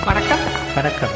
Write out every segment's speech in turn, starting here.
வணக்கம். வணக்கம்.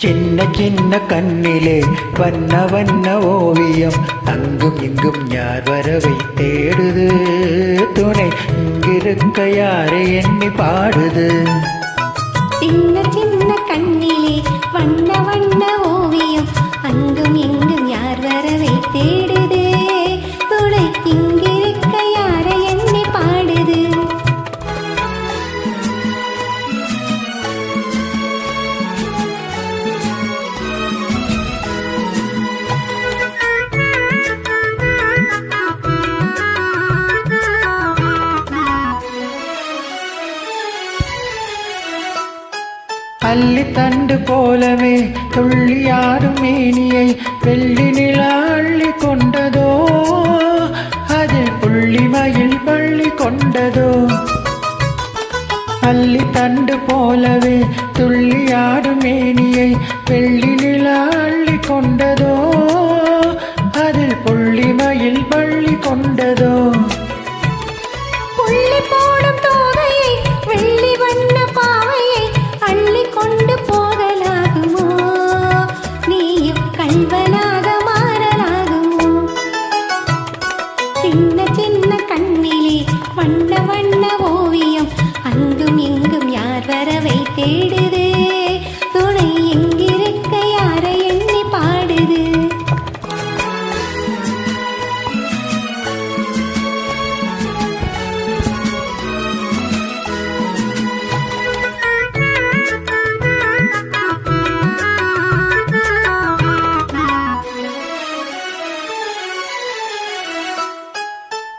சின்ன சின்ன கண்ணிலே வண்ண வண்ண ஓவியம் அங்கும் இங்கும் யார் வரவை தேடுது துணை இங்கிருக்க யாரை எண்ணி பாடுது. சின்ன சின்ன கண்ணிலே வண்ண வண்ண ஓவியம் அங்கும் இங்கும் யார் வரவை தேடுது துணை இங்கிருக்க யாரை எண்ணி பாடுது. அள்ளி தண்டு போலவே துள்ளியாடும் மேனியை வெள்ளி நிலா அள்ளி கொண்டதோ அதில் புள்ளிமயில் பள்ளி கொண்டதோ. அள்ளி தண்டு போலவே துள்ளியாடும் மேனியை வெள்ளி நிலா அள்ளி கொண்டதோ அதில் புள்ளிமயில் பள்ளி கொண்டதோ. புள்ளி போடும் தோகையை வெள்ளி வண்ண பாவையை அள்ளி கொண்டு போகலாகுமோ நீயும் கல்வனாக மாறலாகுமோ. சின்ன சின்ன கண்ணிலே வண்ண வண்ண ஓவியம் அங்கும் இங்கும் யார் வரவை தேடுது துணை எங்கிருக்க யாரை எண்ணி பாடுது.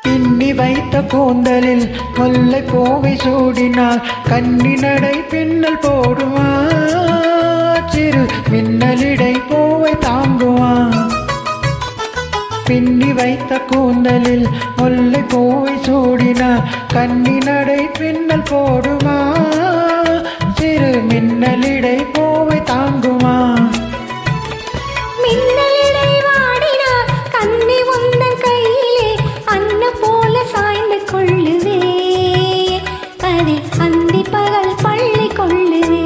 பின்னி வைத்த கூந்தலில் முல்லை பூவை சூடினால் கன்னி நடை பின்னல் போடுவா சிறு மின்னலிடை பூவை தாங்குவா. பின்னி வைத்த கூந்தலில் முல்லை பூவை சூடினால் கன்னி நடை பின்னல் போடுமா சிறு மின்னலிடை பூவை தாங்குமா. மின்னலிடை வாடினார் கண்ணி உந்தன் கையிலே அன்ன போல சாய்ந்து கொள்ளுவே அதில் அந்தி பகல் பள்ளி கொள்ளுவே.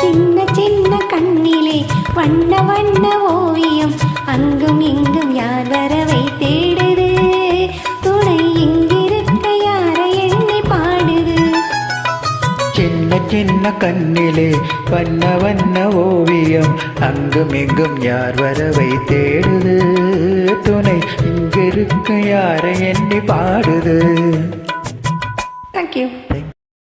சின்ன சின்ன கண்ணிலே வண்ண வண்ண ஓவியம் அங்கும் இங்கும் யார் வரவை தேடுது துணை இங்கிருக்க யாரை எண்ணி பாடுது. சின்ன சின்ன கண்ணிலே வண்ண வண்ண ஓவியம் அங்கும் இங்கும் யார் வரவை தேடுது துணை இங்கிருக்க யாரை எண்ணி பாடுது. தேங்க்யூ.